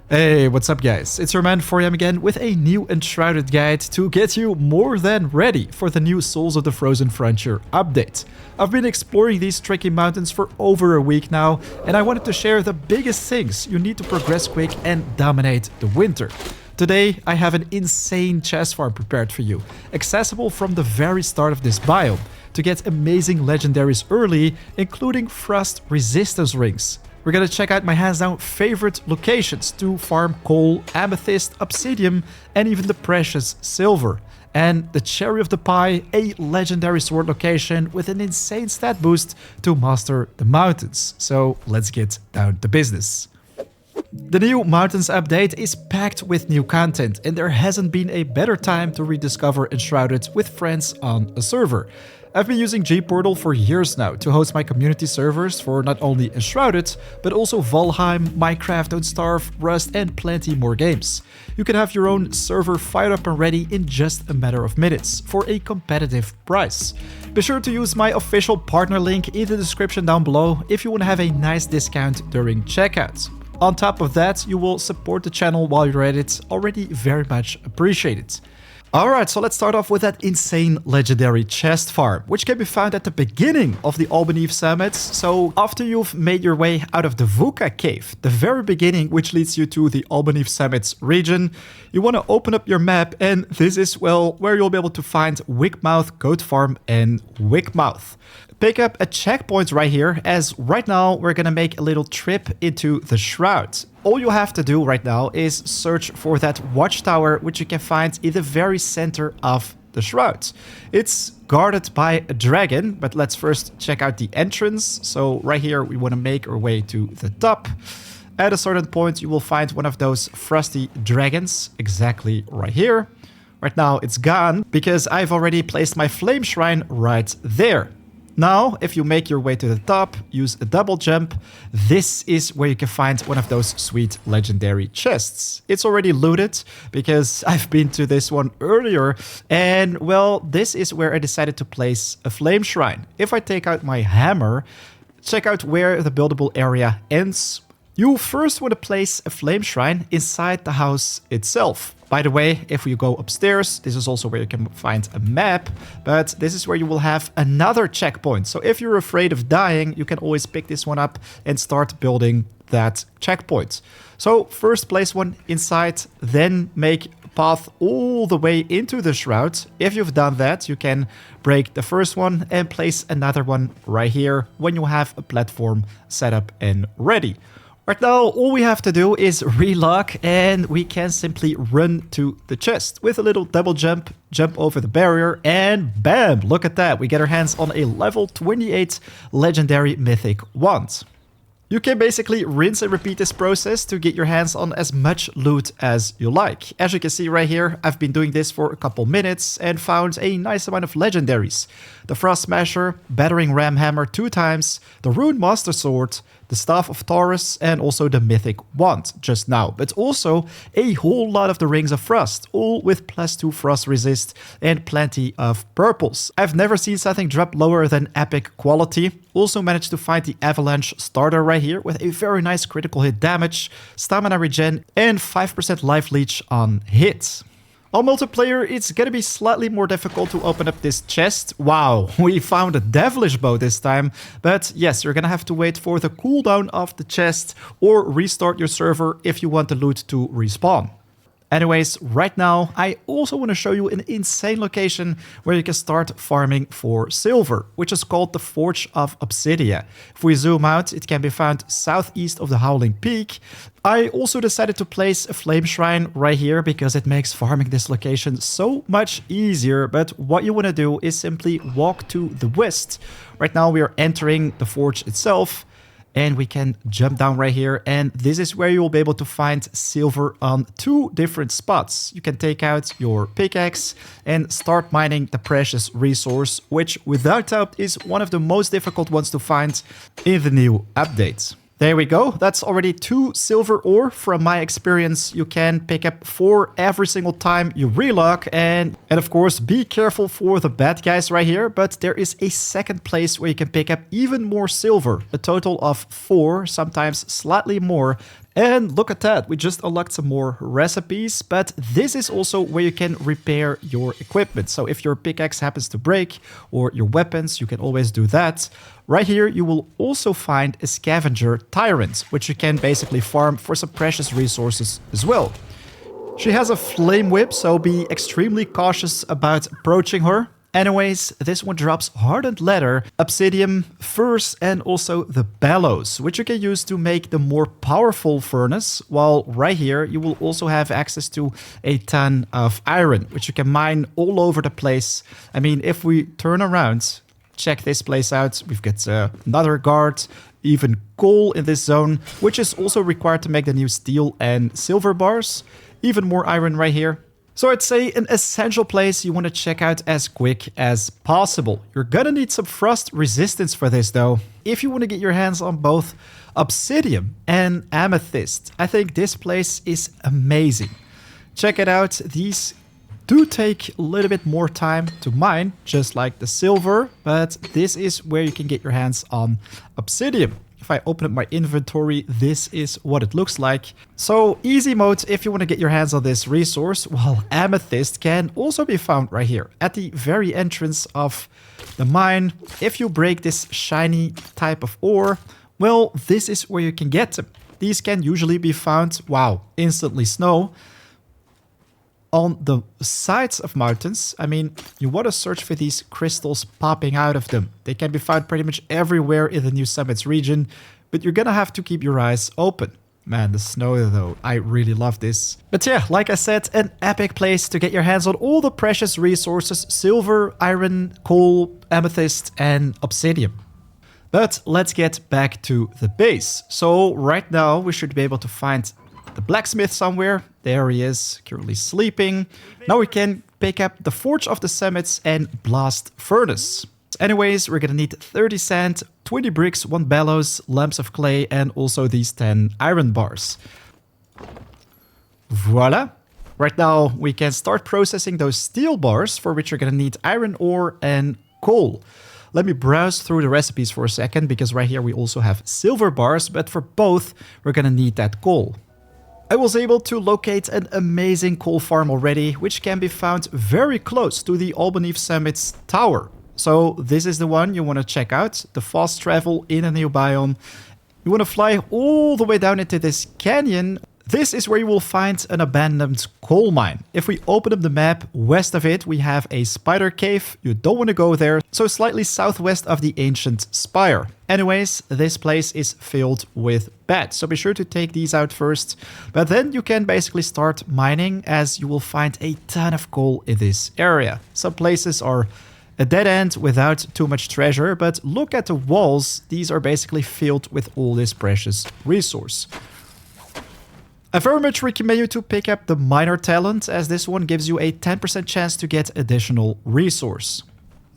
Hey, what's up guys? It's your man 4am again with a new Enshrouded guide to get you more than ready for the new Souls of the Frozen Frontier update. I've been exploring these tricky mountains for over a week now, and I wanted to share the biggest things you need to progress quick and dominate the winter. Today, I have an insane chest farm prepared for you, accessible from the very start of this biome, to get amazing legendaries early, including frost resistance rings. We're gonna check out my hands-down favorite locations to farm coal, amethyst, obsidian, and even the precious silver. And the cherry of the pie, a legendary sword location with an insane stat boost to master the mountains. So let's get down to business. The new Mountains update is packed with new content, and there hasn't been a better time to rediscover Enshrouded with friends on a server. I've been using G-Portal for years now to host my community servers for not only Enshrouded, but also Valheim, Minecraft Don't Starve, Rust, and plenty more games. You can have your own server fired up and ready in just a matter of minutes for a competitive price. Be sure to use my official partner link in the description down below if you want to have a nice discount during checkout. On top of that, you will support the channel while you're at it, already very much appreciated. Alright, so let's start off with that insane legendary chest farm, which can be found at the beginning of the Albaneve Summits. So after you've made your way out of the Vuka cave, the very beginning which leads you to the Albaneve Summits region, you want to open up your map, and this is, well, where you'll be able to find Wigmouth Goat Farm and Wigmouth. Pick up a checkpoint right here, as right now we're gonna make a little trip into the Shroud. All you have to do right now is search for that watchtower, which you can find in the very center of the Shroud. It's guarded by a dragon, but let's first check out the entrance. So right here we want to make our way to the top. At a certain point you will find one of those frosty dragons, exactly right here. Right now it's gone because I've already placed my flame shrine right there. Now, if you make your way to the top, use a double jump, this is where you can find one of those sweet legendary chests. It's already looted because I've been to this one earlier, and well, this is where I decided to place a flame shrine. If I take out my hammer, check out where the buildable area ends. You first want to place a flame shrine inside the house itself. By the way, if you go upstairs, this is also where you can find a map, but this is where you will have another checkpoint. So if you're afraid of dying, you can always pick this one up and start building that checkpoint. So first place one inside, then make a path all the way into the Shroud. If you've done that, you can break the first one and place another one right here when you have a platform set up and ready. Right now, all we have to do is relock, and we can simply run to the chest with a little double jump, jump over the barrier, and bam! Look at that, we get our hands on a level 28 legendary mythic wand. You can basically rinse and repeat this process to get your hands on as much loot as you like. As you can see right here, I've been doing this for a couple minutes and found a nice amount of legendaries. The Frost Smasher, Battering Ram Hammer 2 times, the Rune Master Sword, the Staff of Taurus, and also the Mythic Wand just now. But also a whole lot of the Rings of Frost, all with +2 Frost Resist and plenty of purples. I've never seen something drop lower than epic quality. Also managed to find the Avalanche starter right here with a very nice critical hit damage, stamina regen, and 5% life leech on hit. On multiplayer, it's gonna be slightly more difficult to open up this chest. Wow, we found a devilish bow this time. But yes, you're gonna have to wait for the cooldown of the chest or restart your server if you want the loot to respawn. Anyways, right now, I also want to show you an insane location where you can start farming for silver, which is called the Forge of Obsidian. If we zoom out, it can be found southeast of the Howling Peak. I also decided to place a flame shrine right here because it makes farming this location so much easier. But what you want to do is simply walk to the west. Right now, we are entering the forge itself. And we can jump down right here, and this is where you'll be able to find silver on 2 different spots. You can take out your pickaxe and start mining the precious resource, which without doubt is one of the most difficult ones to find in the new update. There we go. That's already 2 silver ore. From my experience, you can pick up 4 every single time you relock. And of course, be careful for the bad guys right here. But there is a second place where you can pick up even more silver. A total of 4, sometimes slightly more. And look at that, we just unlocked some more recipes, but this is also where you can repair your equipment. So if your pickaxe happens to break or your weapons, you can always do that. Right here, you will also find a scavenger tyrant, which you can basically farm for some precious resources as well. She has a flame whip, so be extremely cautious about approaching her. Anyways, this one drops hardened leather, obsidian, furs, and also the bellows, which you can use to make the more powerful furnace, while right here you will also have access to a ton of iron, which you can mine all over the place. I mean, if we turn around, check this place out, we've got another guard, even coal in this zone, which is also required to make the new steel and silver bars. Even more iron right here. So I'd say an essential place you want to check out as quick as possible. You're gonna need some frost resistance for this though. If you want to get your hands on both obsidian and amethyst, I think this place is amazing. Check it out, these do take a little bit more time to mine, just like the silver, but this is where you can get your hands on obsidian. If I open up my inventory, this is what it looks like. So easy mode if you want to get your hands on this resource, while amethyst can also be found right here at the very entrance of the mine. If you break this shiny type of ore, well, this is where you can get them. These can usually be found, wow, instantly snow, on the sides of mountains. I mean, you want to search for these crystals popping out of them. They can be found pretty much everywhere in the New Summits region, but you're gonna have to keep your eyes open. Man, the snow though, I really love this. But yeah, like I said, an epic place to get your hands on all the precious resources: silver, iron, coal, amethyst, and obsidian. But let's get back to the base. So right now we should be able to find the blacksmith somewhere. There he is, currently sleeping. Now we can pick up the Forge of the Summits and Blast Furnace. Anyways, we're gonna need 30 sand, 20 bricks, 1 bellows, lumps of clay, and also these 10 iron bars. Voila! Right now we can start processing those steel bars, for which you're gonna need iron ore and coal. Let me browse through the recipes for a second, because right here we also have silver bars, but for both we're gonna need that coal. I was able to locate an amazing coal farm already, which can be found very close to the Albaneve Summits tower. So this is the one you want to check out, the fast travel in a new biome. You want to fly all the way down into this canyon. This is where you will find an abandoned coal mine. If we open up the map, west of it we have a spider cave. You don't want to go there, so slightly southwest of the ancient spire. Anyways, this place is filled with bats, so be sure to take these out first. But then you can basically start mining, as you will find a ton of coal in this area. Some places are a dead end without too much treasure, but look at the walls. These are basically filled with all this precious resource. I very much recommend you to pick up the miner talent, as this one gives you a 10% chance to get additional resource.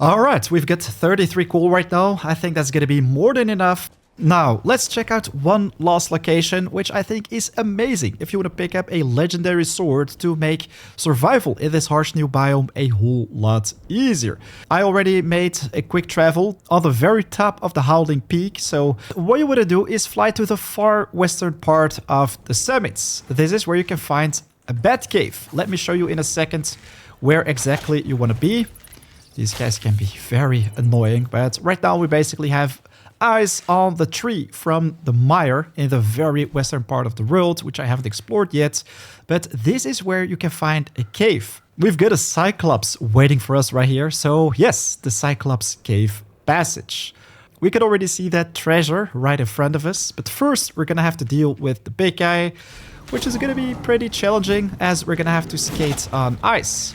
Alright, we've got 33 coal right now. I think that's gonna be more than enough. Now, let's check out one last location, which I think is amazing if you want to pick up a legendary sword to make survival in this harsh new biome a whole lot easier. I already made a quick travel on the very top of the Howling Peak, so what you want to do is fly to the far western part of the summits. This is where you can find a bat cave. Let me show you in a second where exactly you want to be. These guys can be very annoying, but right now we basically have eyes on the tree from the mire in the very western part of the world, which I haven't explored yet. But this is where you can find a cave. We've got a Cyclops waiting for us right here. So yes, the Cyclops cave passage. We can already see that treasure right in front of us. But first we're gonna have to deal with the big guy, which is gonna be pretty challenging, as we're gonna have to skate on ice.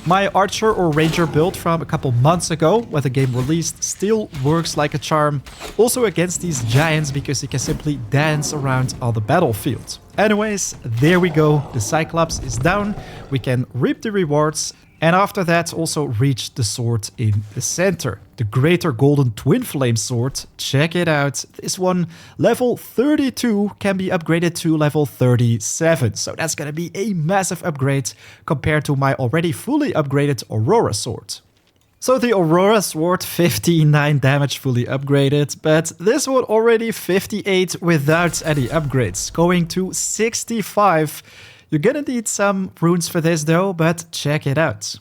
My archer or ranger build from a couple months ago, when the game released, still works like a charm. Also against these giants, because you can simply dance around on the battlefield. Anyways, there we go. The Cyclops is down. We can reap the rewards. And after that, also reach the sword in the center. The Greater Golden Twin Flame Sword. Check it out. This one, level 32, can be upgraded to level 37. So that's gonna be a massive upgrade compared to my already fully upgraded Aurora Sword. So the Aurora Sword 59 damage fully upgraded, but this one already 58 without any upgrades, going to 65. You're gonna need some runes for this though, but check it out.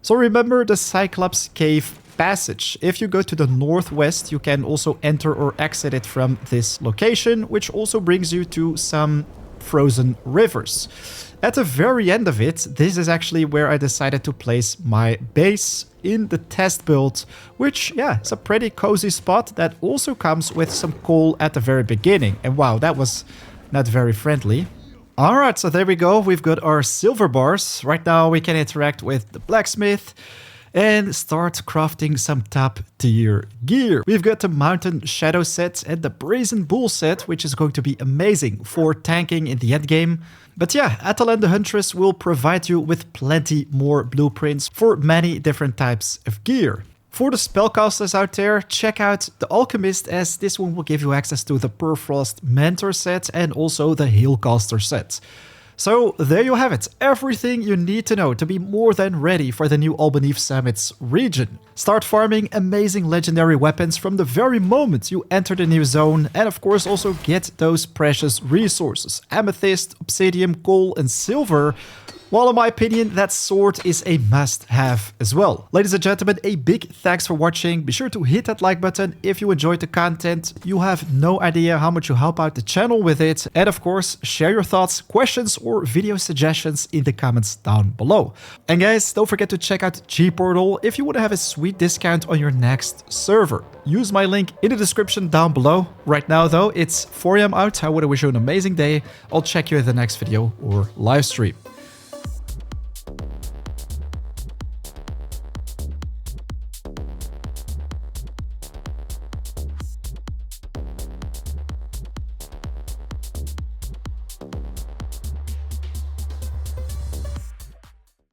So remember the Cyclops Cave passage. If you go to the northwest, you can also enter or exit it from this location, which also brings you to some frozen rivers. At the very end of it, this is actually where I decided to place my base in the test build, which, yeah, is a pretty cozy spot that also comes with some coal at the very beginning. And wow, that was not very friendly. Alright, so there we go. We've got our silver bars. Right now we can interact with the blacksmith and start crafting some top tier gear. We've got the Mountain Shadow set and the Brazen Bull set, which is going to be amazing for tanking in the endgame. But yeah, Atalan the Huntress will provide you with plenty more blueprints for many different types of gear. For the spellcasters out there, check out the Alchemist, as this one will give you access to the Perfrost Mentor set and also the Healcaster set. So there you have it, everything you need to know to be more than ready for the new Albaneve Summits region. Start farming amazing legendary weapons from the very moment you enter the new zone, and of course also get those precious resources, amethyst, obsidian, coal and silver. While in my opinion, that sword is a must-have as well. Ladies and gentlemen, a big thanks for watching. Be sure to hit that like button if you enjoyed the content. You have no idea how much you help out the channel with it. And of course, share your thoughts, questions or video suggestions in the comments down below. And guys, don't forget to check out G-Portal if you want to have a sweet discount on your next server. Use my link in the description down below. Right now though, it's 4 AM out. I want to wish you an amazing day. I'll check you in the next video or live stream.